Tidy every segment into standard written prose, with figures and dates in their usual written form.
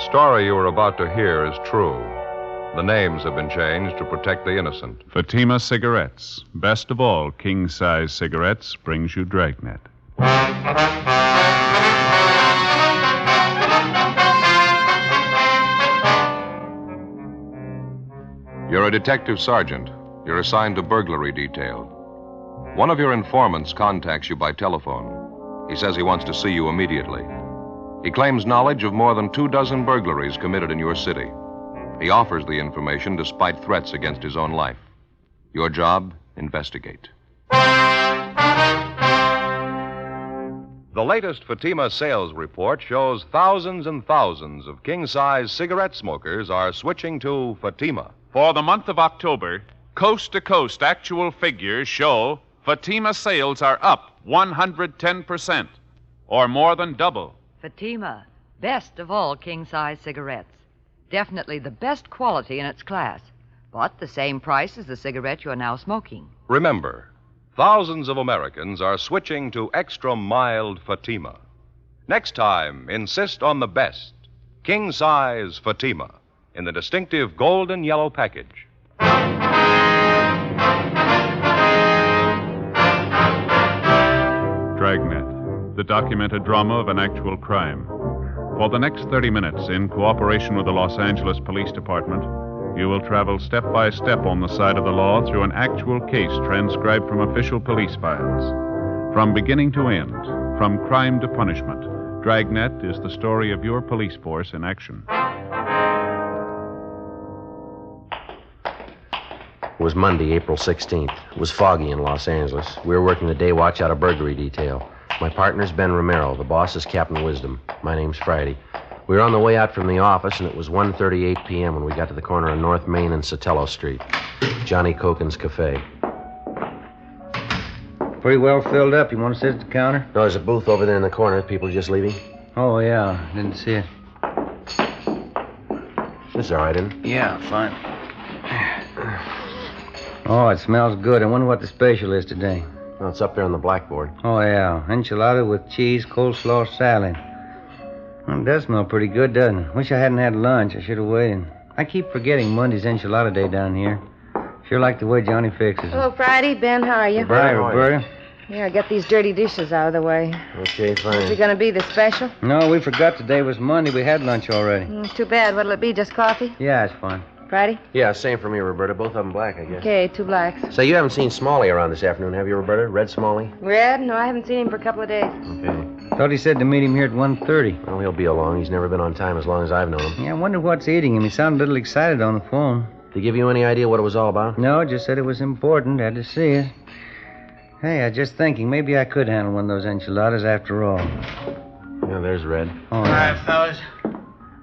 story you are about to hear is true. The names have been changed to protect the innocent. Fatima Cigarettes. Best of all, king-size cigarettes brings you Dragnet. You're a detective sergeant. You're assigned to burglary detail. One of your informants contacts you by telephone. He says he wants to see you immediately. He claims knowledge of more than 24 burglaries committed in your city. He offers the information despite threats against his own life. Your job, investigate. The latest Fatima sales report shows thousands and thousands of king-size cigarette smokers are switching to Fatima. For the month of October, coast-to-coast actual figures show Fatima sales are up 110%, or more than double. Fatima, best of all king-size cigarettes. Definitely the best quality in its class, but the same price as the cigarette you're now smoking. Remember, thousands of Americans are switching to extra mild Fatima. Next time, insist on the best, king-size Fatima, in the distinctive golden yellow package. Dragnet, the documented drama of an actual crime. For the next 30 minutes, in cooperation with the Los Angeles Police Department, you will travel step by step on the side of the law through an actual case transcribed from official police files. From beginning to end, from crime to punishment, Dragnet is the story of your police force in action. It was Monday, April 16th. It was foggy in Los Angeles. We were working the day watch out of burglary detail. My partner's Ben Romero. The boss is Captain Wisdom. My name's Friday. We were on the way out from the office, and it was 1:38 p.m. when we got to the corner of North Main and Sotelo Street. Johnny Cokin's Cafe. Pretty well filled up. You want to sit at the counter? No, there's a booth over there in the corner. People just leaving. Oh, yeah. Didn't see it. This is all right, isn't it? Yeah, fine. Oh, it smells good. I wonder what the special is today. No, it's up there on the blackboard. Oh, yeah. Enchilada with cheese, coleslaw, salad. Well, it does smell pretty good, doesn't it? Wish I hadn't had lunch. I should have waited. I keep forgetting Monday's enchilada day down here. Sure like the way Johnny fixes it. Hello, Friday. Ben, how are you? Hi, Roberta. Yeah, get these dirty dishes out of the way. Okay, fine. Is it going to be the special? No, we forgot today was Monday. We had lunch already. Too bad. What'll it be, just coffee? Yeah, it's fine. Friday? Yeah, same for me, Roberta. Both of them black, I guess. Okay, 2 blacks. Say, you haven't seen Smalley around this afternoon, have you, Roberta? Red Smalley? Red? No, I haven't seen him for a couple of days. Okay. Thought he said to meet him here at 1:30. Well, he'll be along. He's never been on time as long as I've known him. Yeah, I wonder what's eating him. He sounded a little excited on the phone. Did he give you any idea what it was all about? No, just said it was important. Had to see it. Hey, I was just thinking, maybe I could handle one of those enchiladas after all. Yeah, there's Red. Oh, All right, fellas.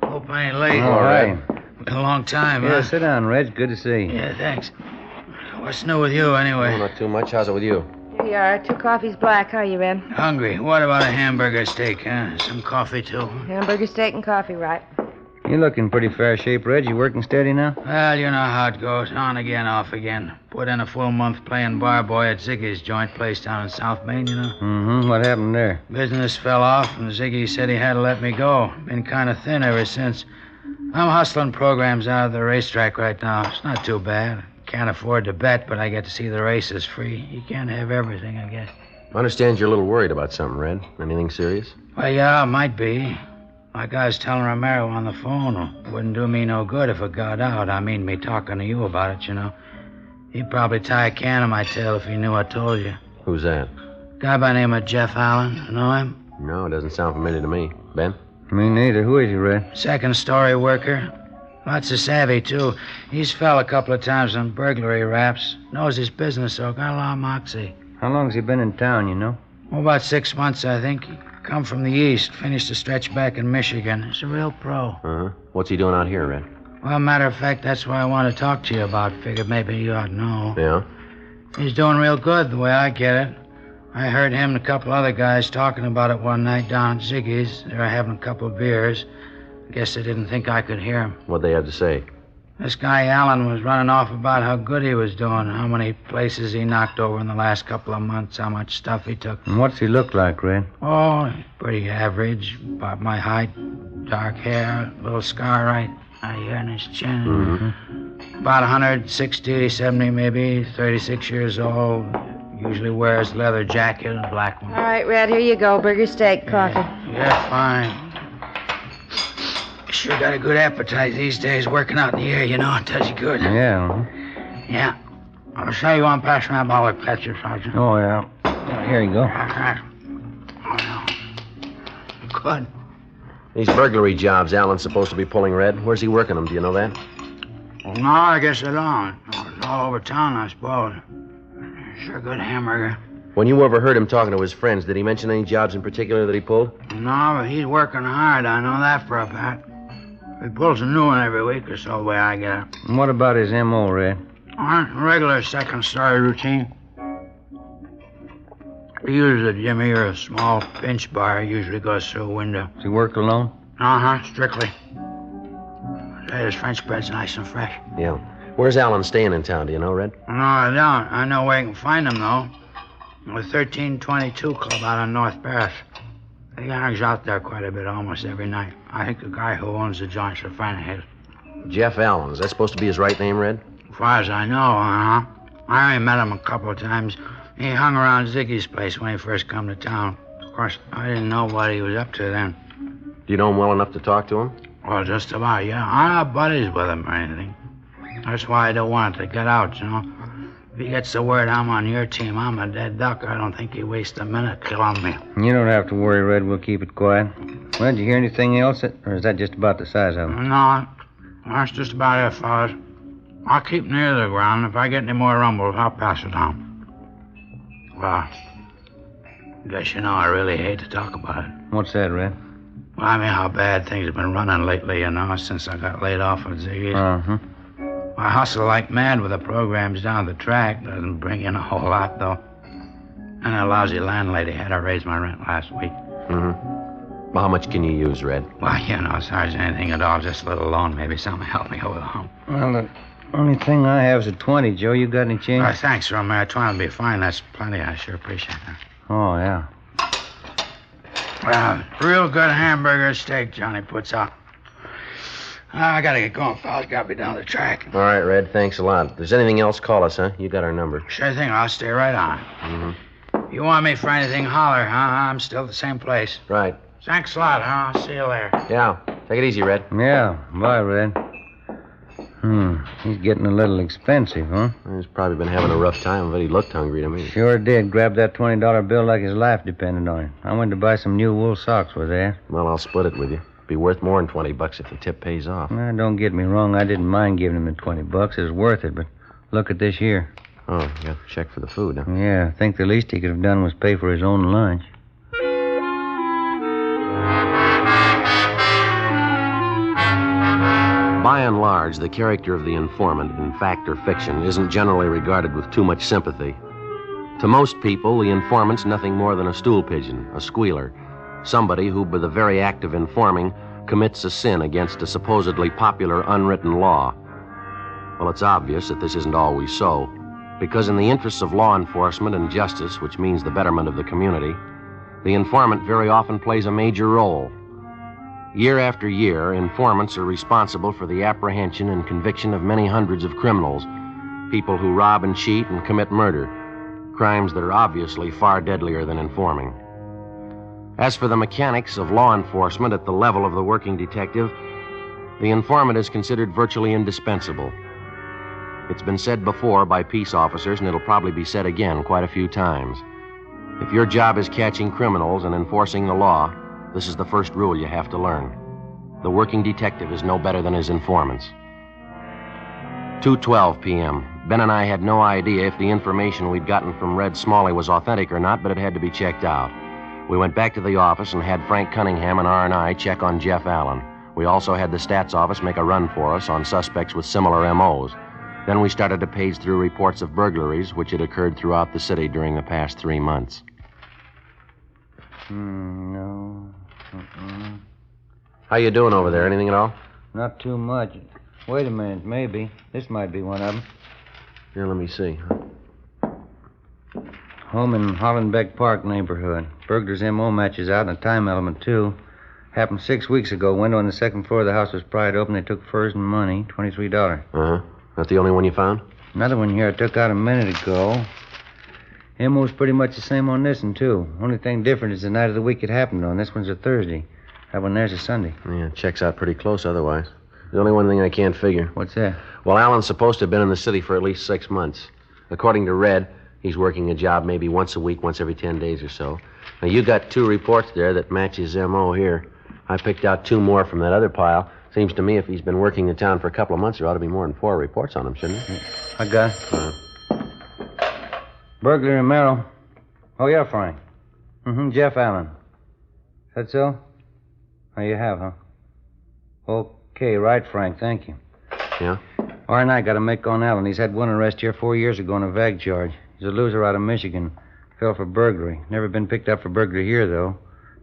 Hope I ain't late. All right. Been a long time, Yeah, huh? sit down, Reg. Good to see you. Yeah, thanks. What's new with you, anyway? Oh, not too much. How's it with you? Here you are. 2 coffees black. How are you, Red? Hungry. What about a hamburger steak, huh? Some coffee, too. Hamburger steak and coffee, right? You're looking pretty fair shape, Reg. You working steady now? Well, you know how it goes. On again, off again. Put in a full month playing bar boy at Ziggy's joint place down in South Main, you know. Mm-hmm. What happened there? Business fell off, and Ziggy said he had to let me go. Been kind of thin ever since. I'm hustling programs out of the racetrack right now. It's not too bad. Can't afford to bet, but I get to see the races free. You can't have everything, I guess. I understand you're a little worried about something, Red. Anything serious? Well, yeah, might be. Like I was telling Romero on the phone, it wouldn't do me no good if it got out. I mean, me talking to you about it, you know. He'd probably tie a can on my tail if he knew I told you. Who's that? Guy by the name of Jeff Allen. You know him? No, it doesn't sound familiar to me. Ben? Me neither. Who is he, Red? Second-story worker. Lots of savvy, too. He's fell a couple of times on burglary raps. Knows his business, so got a lot of moxie. How long's he been in town, you know? Oh, about 6 months, I think. He come from the east, finished a stretch back in Michigan. He's a real pro. Uh-huh. What's he doing out here, Red? Well, matter of fact, that's what I want to talk to you about. Figured maybe you ought to know. Yeah? He's doing real good, the way I get it. I heard him and a couple other guys talking about it one night down at Ziggy's. They were having a couple of beers. I guess they didn't think I could hear him. What'd they have to say? This guy Allen was running off about how good he was doing, how many places he knocked over in the last couple of months, how much stuff he took. And what's he look like, Red? Oh, pretty average, about my height, dark hair, little scar right here in his chin. Mm-hmm. About 160, 70 maybe, 36 years old. Usually wears leather jacket and black one. All right, Red, here you go. Burger, steak, coffee. Yeah, fine. Sure got a good appetite these days, working out in the air, you know. It does you good. Yeah. Yeah. I'll show you one passing that bottle of ketchup, Sergeant. Oh, yeah. Here you go. Good. These burglary jobs Alan's supposed to be pulling, Red. Where's he working them? Do you know that? Well, no, I guess I don't. It's all over town, I suppose. Sure good hamburger. When you overheard him talking to his friends, did he mention any jobs in particular that he pulled? No, but he's working hard. I know that for a fact. He pulls a new one every week or so, the way I get it. And what about his M.O., Red? Regular second-story routine. He uses a jimmy or a small pinch bar. Usually goes through a window. Does he work alone? Strictly. His French bread's nice and fresh. Yeah. Where's Alan staying in town, do you know, Red? No, I don't. I know where you can find him, though. The 1322 Club out on North Paris. He hangs out there quite a bit, almost every night. I think the guy who owns the joint's a friend of his. Jeff Allen. Is that supposed to be his right name, Red? As far as I know, I only met him a couple of times. He hung around Ziggy's place when he first come to town. Of course, I didn't know what he was up to then. Do you know him well enough to talk to him? Well, just about, yeah. I'm not buddies with him or anything. That's why I don't want it to get out, you know. If he gets the word I'm on your team, I'm a dead duck. I don't think he wastes a minute killing me. You don't have to worry, Red. We'll keep it quiet. Well, did you hear anything else? Or is that just about the size of him? No, that's just about it, fellas. I'll keep near the ground. If I get any more rumbles, I'll pass it on. Well, guess you know I really hate to talk about it. What's that, Red? Well, I mean how bad things have been running lately, you know, since I got laid off at Ziggy's. Uh-huh. I hustle like mad with the programs down the track. Doesn't bring in a whole lot, though. And a lousy landlady had to raise my rent last week. Mm-hmm. Well, how much can you use, Red? Well, you know, as hard as anything at all, just a little loan, maybe something to help me over the hump. Well, the only thing I have is a 20, Joe. You got any change? Thanks, Romero. 20 will be fine. That's plenty. I sure appreciate that. Oh, yeah. Well, real good hamburger steak Johnny puts out. I gotta get going, fellas. Gotta be down the track. All right, Red. Thanks a lot. If there's anything else, call us, huh? You got our number. Sure thing. I'll stay right on. Mm-hmm. You want me for anything, holler, huh? I'm still at the same place. Right. Thanks a lot, huh? I'll see you later. Yeah. Take it easy, Red. Yeah. Bye, Red. He's getting a little expensive, huh? He's probably been having a rough time, but he looked hungry to me. Sure did. Grabbed that $20 bill like his life depended on it. I went to buy some new wool socks with that. Well, I'll split it with you. Be worth more than $20 if the tip pays off. Now, don't get me wrong. I didn't mind giving him the $20. It was worth it, but look at this here. Oh, you got a check for the food, huh? Yeah, I think the least he could have done was pay for his own lunch. By and large, the character of the informant, in fact or fiction, isn't generally regarded with too much sympathy. To most people, the informant's nothing more than a stool pigeon, a squealer, somebody who, by the very act of informing, commits a sin against a supposedly popular unwritten law. Well, it's obvious that this isn't always so, because in the interests of law enforcement and justice, which means the betterment of the community, the informant very often plays a major role. Year after year, informants are responsible for the apprehension and conviction of many hundreds of criminals, people who rob and cheat and commit murder, crimes that are obviously far deadlier than informing. As for the mechanics of law enforcement at the level of the working detective, the informant is considered virtually indispensable. It's been said before by peace officers, and it'll probably be said again quite a few times. If your job is catching criminals and enforcing the law, this is the first rule you have to learn. The working detective is no better than his informants. 2:12 p.m. Ben and I had no idea if the information we'd gotten from Red Smalley was authentic or not, but it had to be checked out. We went back to the office and had Frank Cunningham and R&I check on Jeff Allen. We also had the stats office make a run for us on suspects with similar MOs. Then we started to page through reports of burglaries which had occurred throughout the city during the past 3 months. No. How you doing over there? Anything at all? Not too much. Wait a minute, maybe. This might be one of them. Here, let me see. Home in Hollenbeck Park neighborhood. Burglar's M.O. matches out and a time element, too. Happened 6 weeks ago. Window on the second floor of the house was pried open. They took furs and money, $23. Uh-huh. That's the only one you found? Another one here I took out a minute ago. M.O.'s pretty much the same on this one, too. Only thing different is the night of the week it happened on. This one's a Thursday. That one there's a Sunday. Yeah, it checks out pretty close otherwise. There's only one thing I can't figure. What's that? Well, Alan's supposed to have been in the city for at least 6 months. According to Red, he's working a job maybe once a week, once every 10 days or so. Now, you got 2 reports there that match his M.O. here. I picked out 2 more from that other pile. Seems to me if he's been working in town for a couple of months, there ought to be more than 4 reports on him, shouldn't there? I got it. Burglar in Merrill. Oh, yeah, Frank. Jeff Allen. Is that so? Oh, you have, huh? Okay, right, Frank. Thank you. Yeah? R&I got a make on Allen. He's had one arrest here 4 years ago on a vag charge. He's a loser out of Michigan. Fell for burglary. Never been picked up for burglary here, though.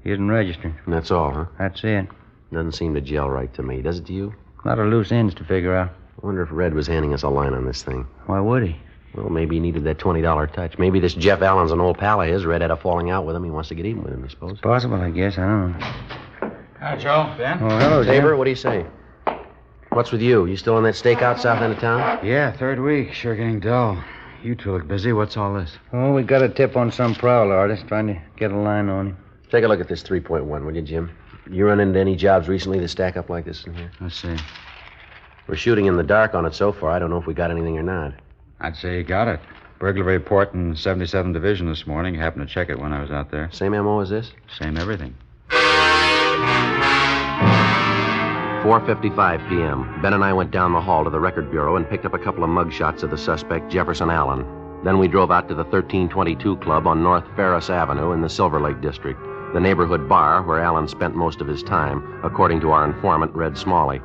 He isn't registered. And that's all, huh? That's it. Doesn't seem to gel right to me, does it to you? A lot of loose ends to figure out. I wonder if Red was handing us a line on this thing. Why would he? Well, maybe he needed that $20 touch. Maybe this Jeff Allen's an old pal of his. Red had a falling out with him. He wants to get even with him, I suppose. Possible, I guess. I don't know. Hi, Joe. Ben? Oh, hello, Tabor, Jim. what do you say? What's with you? You still on that stakeout south end of town? Yeah, 3rd week. Sure getting dull. You two look busy. What's all this? Oh, we got a tip on some prowl artist trying to get a line on him. Take a look at this 3.1, will you, Jim? You run into any jobs recently that stack up like this in here? Let's see. We're shooting in the dark on it so far. I don't know if we got anything or not. I'd say you got it. Burglary report in 77th Division this morning. Happened to check it when I was out there. Same M.O. as this? Same everything. 4:55 p.m. Ben and I went down the hall to the record bureau and picked up a couple of mug shots of the suspect, Jefferson Allen. Then we drove out to the 1322 Club on North Ferris Avenue in the Silver Lake District, the neighborhood bar where Allen spent most of his time, according to our informant, Red Smalley.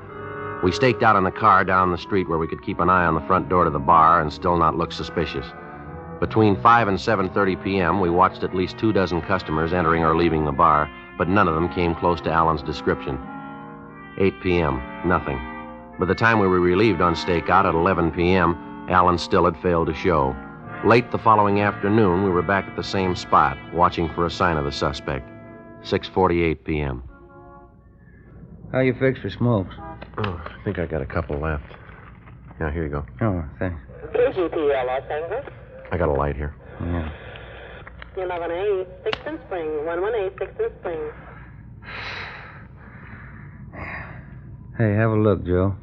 We staked out in a car down the street where we could keep an eye on the front door to the bar and still not look suspicious. Between 5 and 7:30 p.m., we watched at least 24 customers entering or leaving the bar, but none of them came close to Allen's description. 8 p.m., nothing. By the time we were relieved on stakeout at 11 p.m., Allen still had failed to show. Late the following afternoon, we were back at the same spot, watching for a sign of the suspect. 6:48 p.m. How you fix for smokes? Oh, I think I got a couple left. Yeah, here you go. Oh, thanks. KGPL Los Angeles. I got a light here. Yeah. 11A, 6th and Spring. 11A, 6th and Spring. Hey, have a look, Joe.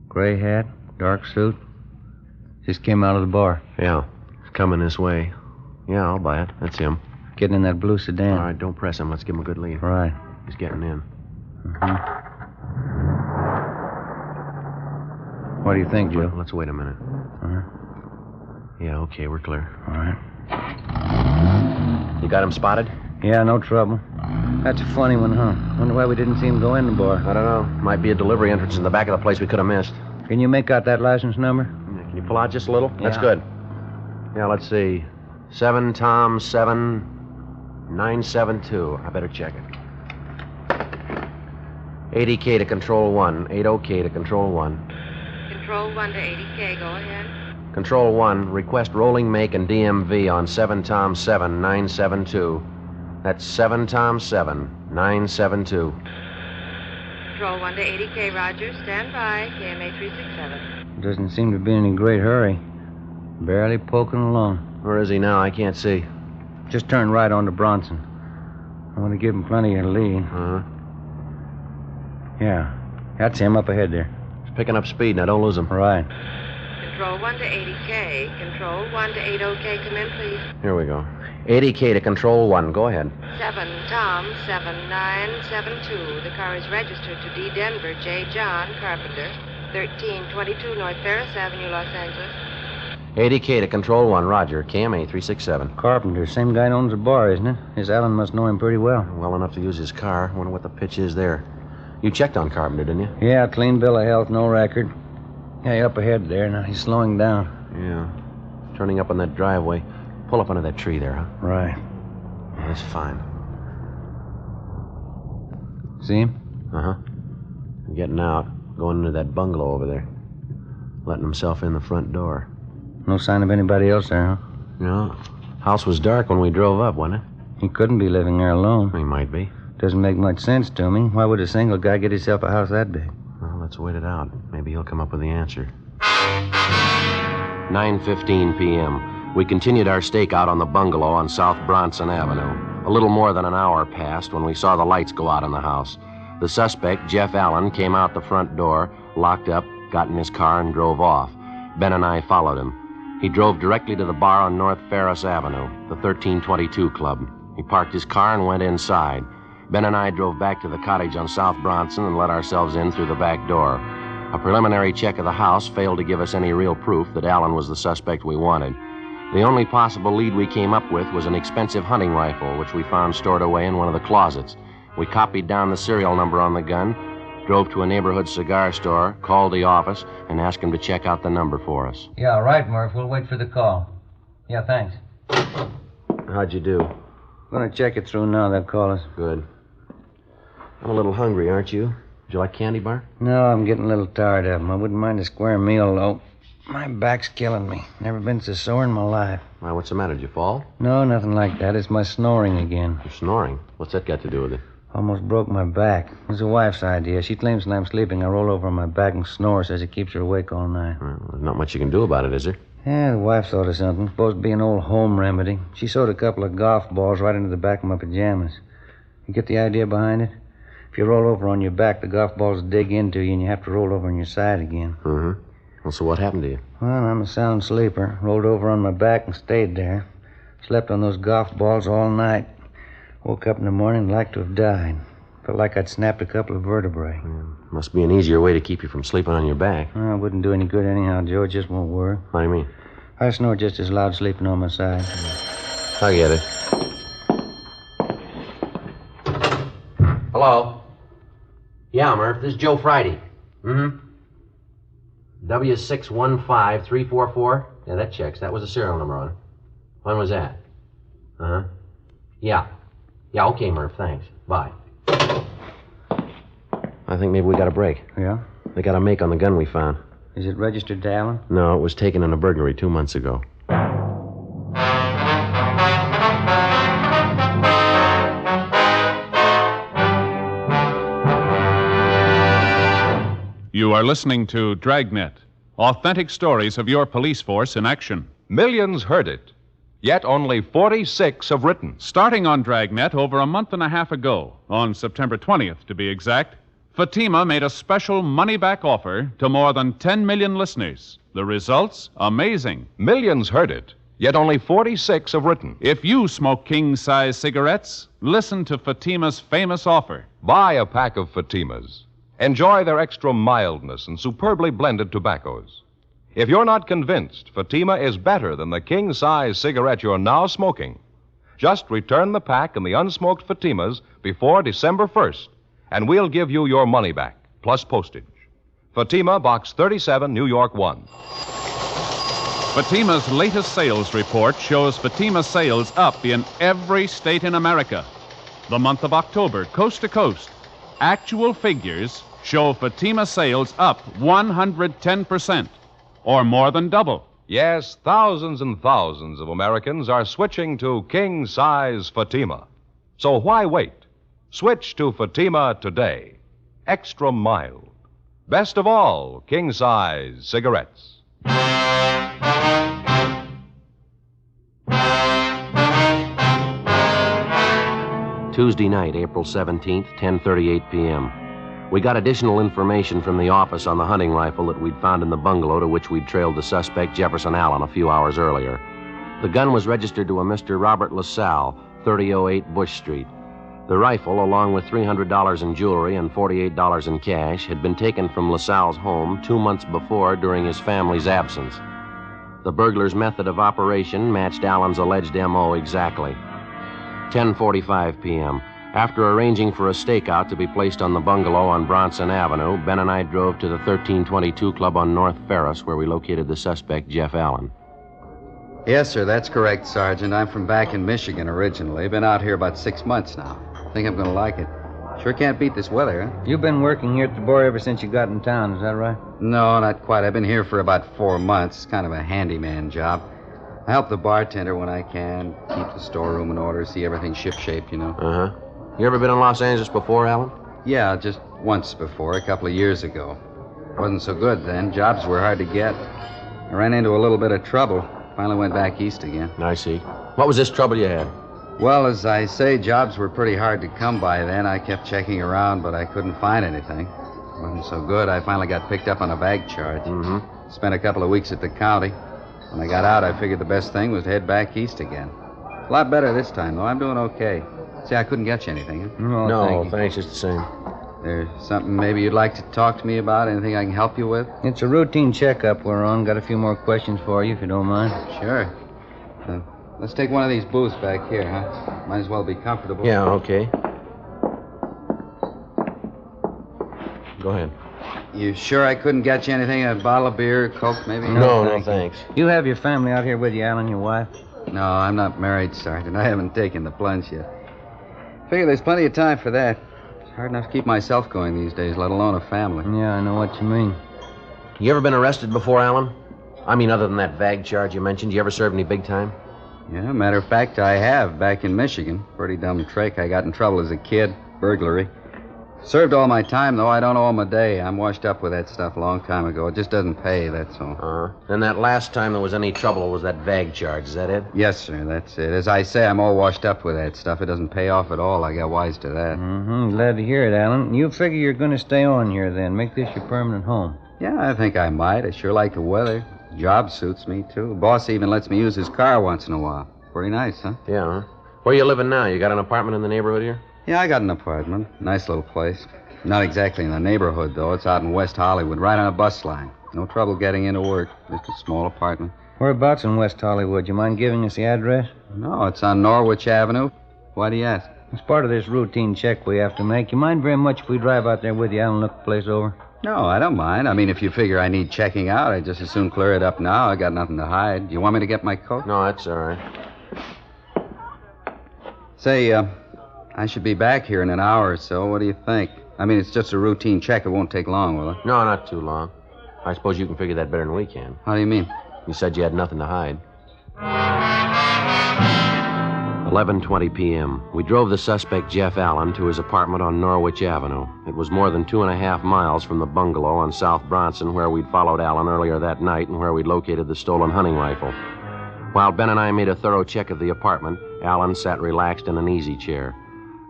Gray hat, dark suit. Just came out of the bar. Yeah, it's coming this way. Yeah, I'll buy it. That's him. Getting in that blue sedan. All right, don't press him. Let's give him a good lead. Right. He's getting in. What do you think, Joe? Let's wait a minute. Yeah, okay, we're clear. All right. You got him spotted? Yeah, no trouble. That's a funny one, huh? Wonder why we didn't see him go in the bar. I don't know. Might be a delivery entrance in the back of the place we could have missed. Can you make out that license number? Can you pull out just a little? That's Yeah. good. Yeah, let's see. 7 Tom 7 972. I better check it. 80K to Control 1. 80K to Control 1. Control 1 to 80K. Go ahead. Control 1, request rolling make and DMV on 7 Tom 7 972. That's 7 Tom 7 972. Control 1 to 80K. Roger. Stand by. KMA 367. Doesn't seem to be in any great hurry. Barely poking along. Where is he now? I can't see. Just turned right onto Bronson. I want to give him plenty of lead. Uh-huh. Yeah. That's him up ahead there. He's picking up speed. Now, don't lose him. Right. Control 1 to 80K. Control 1 to 80K. Come in, please. Here we go. 80K to Control 1. Go ahead. 7 Tom 7972. The car is registered to D. Denver J. John Carpenter, 1322 North Ferris Avenue, Los Angeles. 80K to Control 1. Roger. KMA 367. Carpenter, same guy that owns the bar, isn't it? His Allen must know him pretty well. Well enough to use his car. Wonder what the pitch is there. You checked on Carpenter, didn't you? Yeah, clean bill of health, no record. Hey, up ahead there. Now he's slowing down. Yeah. Turning up on that driveway. Pull up under that tree there, huh? Right. Yeah, that's fine. See him? Uh-huh. Getting out. going into that bungalow over there. Letting himself in the front door. No sign of anybody else there, huh? No. House was dark when we drove up, wasn't it? He couldn't be living there alone. He might be. Doesn't make much sense to me. Why would a single guy get himself a house that big? Well, let's wait it out. Maybe he'll come up with the answer. 9:15 p.m. We continued our stakeout on the bungalow on South Bronson Avenue. A little more than an hour passed when we saw the lights go out in the house. The suspect, Jeff Allen, came out the front door, locked up, got in his car, and drove off. Ben and I followed him. He drove directly to the bar on North Ferris Avenue, the 1322 Club. He parked his car and went inside. Ben and I drove back to the cottage on South Bronson and let ourselves in through the back door. A preliminary check of the house failed to give us any real proof that Allen was the suspect we wanted. The only possible lead we came up with was an expensive hunting rifle, which we found stored away in one of the closets. We copied down the serial number on the gun, drove to a neighborhood cigar store, called the office, and asked him to check out the number for us. Yeah, right, Murph. We'll wait for the call. Yeah, thanks. How'd you do? Gonna check it through now. They'll call us. Good. I'm a little hungry, aren't you? Would you like candy bar? No, I'm getting a little tired of them. I wouldn't mind a square meal, though. My back's killing me. Never been so sore in my life. Why, what's the matter? Did you fall? No, nothing like that. It's my snoring again. You're snoring. What's that got to do with it? Almost broke my back. It was the wife's idea. She claims when I'm sleeping, I roll over on my back and snore. Says it keeps her awake all night. Well, there's not much you can do about it, is there? Yeah, the wife thought of something. Supposed to be an old home remedy. She sewed a couple of golf balls right into the back of my pajamas. You get the idea behind it? If you roll over on your back, the golf balls dig into you and you have to roll over on your side again. Mm-hmm. Well, so what happened to you? Well, I'm a sound sleeper. Rolled over on my back and stayed there. Slept on those golf balls all night. Woke up in the morning like to have died. Felt like I'd snapped a couple of vertebrae. Must be an easier way to keep you from sleeping on your back. Well, it wouldn't do any good anyhow, Joe. It just won't work. What do you mean? I snore just as loud sleeping on my side. I get it. Hello? Yeah, Murph. This is Joe Friday. Mm-hmm. W615344? Yeah, that checks. That was the serial number on it. When was that? Uh-huh. Yeah. Yeah, okay, Murph. Thanks. Bye. I think maybe we got a break. Yeah? They got a make on the gun we found. Is it registered to Allen? No, it was taken in a burglary 2 months ago. You are listening to Dragnet, authentic stories of your police force in action. Millions heard it, yet only 46 have written. Starting on Dragnet over a month and a half ago, on September 20th to be exact, Fatima made a special money-back offer to more than 10 million listeners. The results? Amazing. Millions heard it, yet only 46 have written. If you smoke king-size cigarettes, listen to Fatima's famous offer. Buy a pack of Fatimas. Enjoy their extra mildness and superbly blended tobaccos. If you're not convinced Fatima is better than the king-size cigarette you're now smoking, just return the pack and the unsmoked Fatimas before December 1st, and we'll give you your money back, plus postage. Fatima, Box 37, New York 1. Fatima's latest sales report shows Fatima sales up in every state in America. The month of October, coast to coast, actual figures show Fatima sales up 110%, or more than double. Yes, thousands and thousands of Americans are switching to king-size Fatima. So why wait? Switch to Fatima today. Extra mild. Best of all, king-size cigarettes. Tuesday night, April 17th, 10:38 p.m. We got additional information from the office on the hunting rifle that we'd found in the bungalow to which we'd trailed the suspect, Jefferson Allen, a few hours earlier. The gun was registered to a Mr. Robert LaSalle, 3008 Bush Street. The rifle, along with $300 in jewelry and $48 in cash, had been taken from LaSalle's home 2 months before during his family's absence. The burglar's method of operation matched Allen's alleged M.O. exactly. 10:45 p.m. After arranging for a stakeout to be placed on the bungalow on Bronson Avenue, Ben and I drove to the 1322 Club on North Ferris, where we located the suspect, Jeff Allen. Yes, sir, that's correct, Sergeant. I'm from back in Michigan originally. Been out here about 6 months now. Think I'm going to like it. Sure can't beat this weather, huh? You've been working here at the bar ever since you got in town, is that right? No, not quite. I've been here for about 4 months. It's kind of a handyman job. I help the bartender when I can, keep the storeroom in order, see everything shipshape, you know. Uh-huh. You ever been in Los Angeles before, Alan? Yeah, just once before, a couple of years ago. Wasn't so good then. Jobs were hard to get. I ran into a little bit of trouble. Finally went back east again. I see. What was this trouble you had? Well, as I say, jobs were pretty hard to come by then. I kept checking around, but I couldn't find anything. Wasn't so good. I finally got picked up on a bag charge. Mm-hmm. Spent a couple of weeks at the county. When I got out, I figured the best thing was to head back east again. A lot better this time, though. I'm doing okay. See, I couldn't get you anything, huh? No, thanks. Just the same. There's something maybe you'd like to talk to me about? Anything I can help you with? It's a routine checkup we're on. Got a few more questions for you, if you don't mind. Sure. Let's take one of these booths back here, huh? Might as well be comfortable. Yeah, okay. Go ahead. You sure I couldn't get you anything? A bottle of beer, Coke, maybe? No, thanks. You have your family out here with you, Alan, your wife? No, I'm not married, Sergeant. I haven't taken the plunge yet. Figure there's plenty of time for that. It's hard enough to keep myself going these days, let alone a family. Yeah, I know what you mean. You ever been arrested before, Alan? I mean, other than that vag charge you mentioned, you ever served any big time? Yeah, matter of fact, I have, back in Michigan. Pretty dumb trick. I got in trouble as a kid. Burglary. Served all my time, though. I don't owe them a day. I'm washed up with that stuff a long time ago. It just doesn't pay, that's all. And that last time there was any trouble was that vag charge. Is that it? Yes, sir, that's it. As I say, I'm all washed up with that stuff. It doesn't pay off at all. I got wise to that. Mm-hmm. Glad to hear it, Alan. You figure you're going to stay on here, then. Make this your permanent home. Yeah, I think I might. I sure like the weather. Job suits me, too. Boss even lets me use his car once in a while. Pretty nice, huh? Yeah, huh? Where you living now? You got an apartment in the neighborhood here? Yeah, I got an apartment. Nice little place. Not exactly in the neighborhood, though. It's out in West Hollywood, right on a bus line. No trouble getting into work. Just a small apartment. Whereabouts in West Hollywood? You mind giving us the address? No, it's on Norwich Avenue. Why do you ask? It's part of this routine check we have to make. You mind very much if we drive out there with you, Alan, and look the place over? No, I don't mind. I mean, if you figure I need checking out, I'd just as soon clear it up now. I got nothing to hide. Do you want me to get my coat? No, that's all right. Say, I should be back here in an hour or so. What do you think? I mean, it's just a routine check. It won't take long, will it? No, not too long. I suppose you can figure that better than we can. How do you mean? You said you had nothing to hide. 11:20 p.m. We drove the suspect, Jeff Allen, to his apartment on Norwich Avenue. It was more than 2.5 miles from the bungalow on South Bronson, where we'd followed Allen earlier that night and where we'd located the stolen hunting rifle. While Ben and I made a thorough check of the apartment, Allen sat relaxed in an easy chair.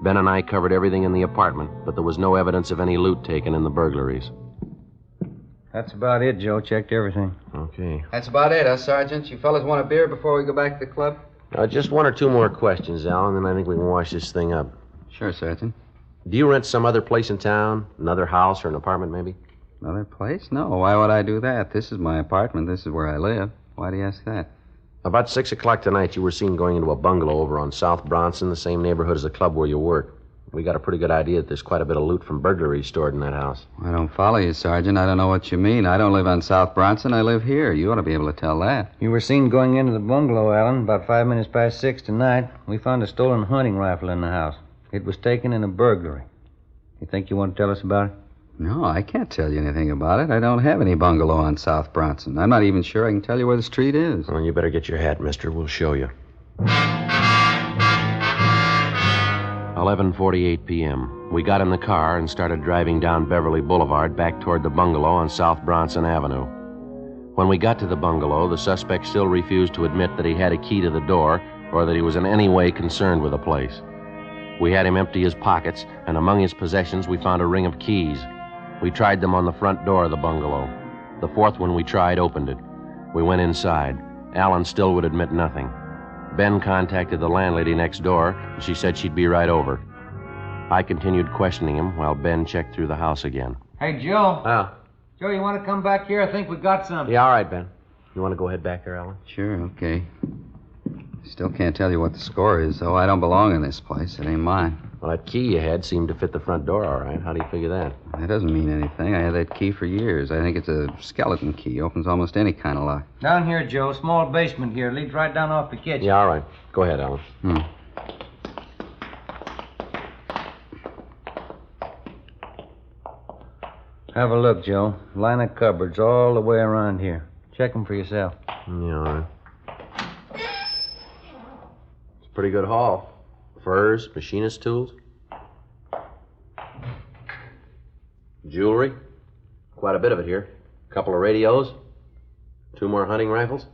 Ben and I covered everything in the apartment, but there was no evidence of any loot taken in the burglaries. That's about it, Joe. Checked everything. Okay. That's about it, huh, Sergeant? You fellas want a beer before we go back to the club? Just one or two more questions, Alan, and I think we can wash this thing up. Sure, Sergeant. Do you rent some other place in town? Another house or an apartment, maybe? Another place? No, why would I do that? This is my apartment. This is where I live. Why do you ask that? About 6 o'clock tonight, you were seen going into a bungalow over on South Bronson, the same neighborhood as the club where you work. We got a pretty good idea that there's quite a bit of loot from burglaries stored in that house. I don't follow you, Sergeant. I don't know what you mean. I don't live on South Bronson. I live here. You ought to be able to tell that. You were seen going into the bungalow, Alan, about 5 minutes past 6 tonight. We found a stolen hunting rifle in the house. It was taken in a burglary. You think you want to tell us about it? No, I can't tell you anything about it. I don't have any bungalow on South Bronson. I'm not even sure I can tell you where the street is. Well, you better get your hat, mister. We'll show you. 11:48 p.m. We got in the car and started driving down Beverly Boulevard back toward the bungalow on South Bronson Avenue. When we got to the bungalow, the suspect still refused to admit that he had a key to the door or that he was in any way concerned with the place. We had him empty his pockets, and among his possessions we found a ring of keys. We tried them on the front door of the bungalow. The fourth one we tried opened it. We went inside. Allen still would admit nothing. Ben contacted the landlady next door, and she said she'd be right over. I continued questioning him while Ben checked through the house again. Hey, Joe. Joe, you want to come back here? I think we got something. Yeah, all right, Ben. You want to go ahead back there, Allen? Sure, okay. Still can't tell you what the score is, though. I don't belong in this place. It ain't mine. Well, that key you had seemed to fit the front door all right. How do you figure that? That doesn't mean anything. I had that key for years. I think it's a skeleton key. Opens almost any kind of lock. Down here, Joe. Small basement here. Leads right down off the kitchen. Yeah, all right. Go ahead, Allen. Have a look, Joe. Line of cupboards all the way around here. Check them for yourself. Yeah, all right. It's a pretty good haul. Furs, machinist tools. Jewelry. Quite a bit of it here. A couple of radios. 2 more hunting rifles.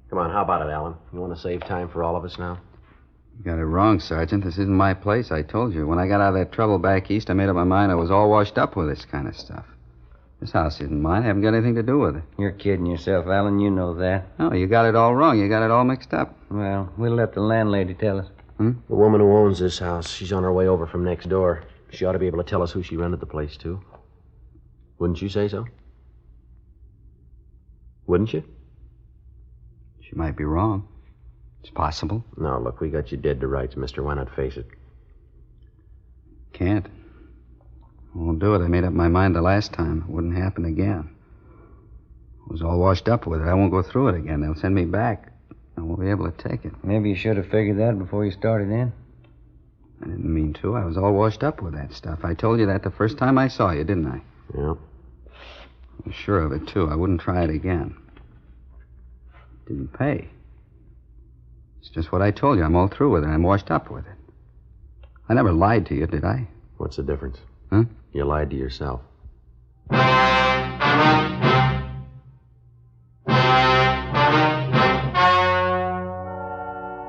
Come on, how about it, Alan? You want to save time for all of us now? You got it wrong, Sergeant. This isn't my place, I told you. When I got out of that trouble back east, I made up my mind I was all washed up with this kind of stuff. This house isn't mine. I haven't got anything to do with it. You're kidding yourself, Alan. You know that. No, you got it all wrong. You got it all mixed up. Well, we'll let the landlady tell us. The woman who owns this house, she's on her way over from next door. She ought to be able to tell us who she rented the place to. Wouldn't you say so? Wouldn't you? She might be wrong. It's possible. No, look, we got you dead to rights, mister. Why not face it? Can't. Won't do it. I made up my mind the last time. It wouldn't happen again. I was all washed up with it. I won't go through it again. They'll send me back. I won't be able to take it. Maybe you should have figured that before you started in. I didn't mean to. I was all washed up with that stuff. I told you that the first time I saw you, didn't I? Yeah. I was sure of it, too. I wouldn't try it again. Didn't pay. It's just what I told you. I'm all through with it. I'm washed up with it. I never lied to you, did I? What's the difference? Huh? You lied to yourself.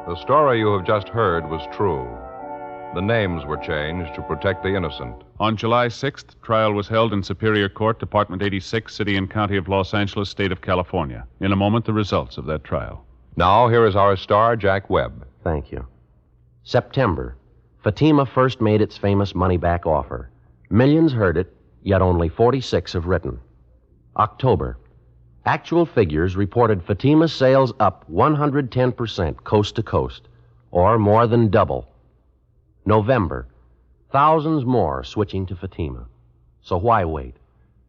The story you have just heard was true. The names were changed to protect the innocent. On July 6th, trial was held in Superior Court, Department 86, City and County of Los Angeles, State of California. In a moment, the results of that trial. Now, here is our star, Jack Webb. Thank you. September. Fatima first made its famous money-back offer. Millions heard it, yet only 46 have written. October. Actual figures reported Fatima's sales up 110% coast to coast, or more than double. November. Thousands more switching to Fatima. So why wait?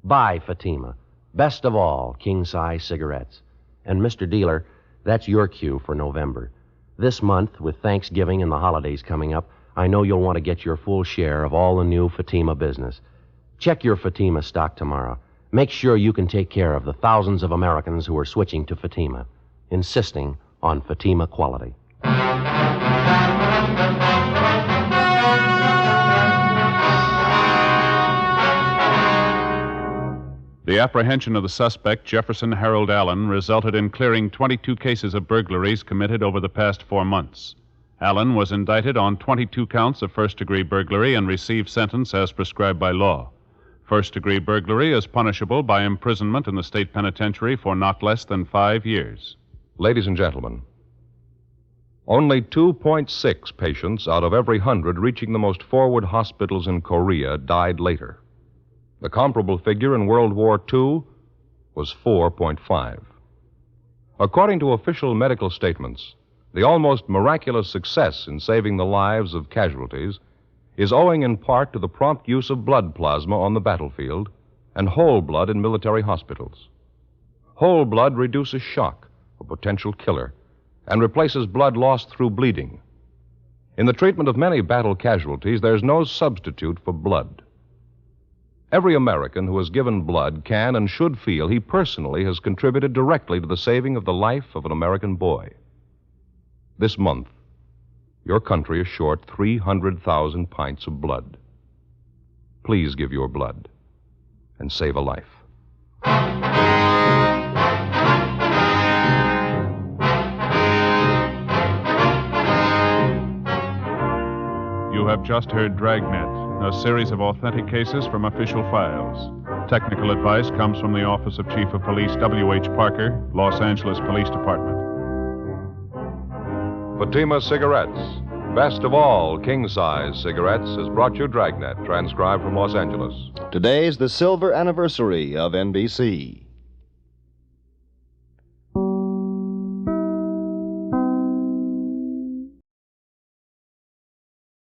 Buy Fatima. Best of all, king-size cigarettes. And, Mr. Dealer, that's your cue for November. This month, with Thanksgiving and the holidays coming up, I know you'll want to get your full share of all the new Fatima business. Check your Fatima stock tomorrow. Make sure you can take care of the thousands of Americans who are switching to Fatima, insisting on Fatima quality. The apprehension of the suspect, Jefferson Harold Allen, resulted in clearing 22 cases of burglaries committed over the past 4 months. Allen was indicted on 22 counts of first-degree burglary and received sentence as prescribed by law. First-degree burglary is punishable by imprisonment in the state penitentiary for not less than 5 years. Ladies and gentlemen, only 2.6 patients out of every 100 reaching the most forward hospitals in Korea died later. The comparable figure in World War II was 4.5. According to official medical statements, the almost miraculous success in saving the lives of casualties is owing in part to the prompt use of blood plasma on the battlefield and whole blood in military hospitals. Whole blood reduces shock, a potential killer, and replaces blood lost through bleeding. In the treatment of many battle casualties, there's no substitute for blood. Every American who has given blood can and should feel he personally has contributed directly to the saving of the life of an American boy. This month, your country is short 300,000 pints of blood. Please give your blood and save a life. You have just heard Dragnet, a series of authentic cases from official files. Technical advice comes from the Office of Chief of Police W.H. Parker, Los Angeles Police Department. Fatima Cigarettes, best of all king-size cigarettes, has brought you Dragnet, transcribed from Los Angeles. Today's the silver anniversary of NBC.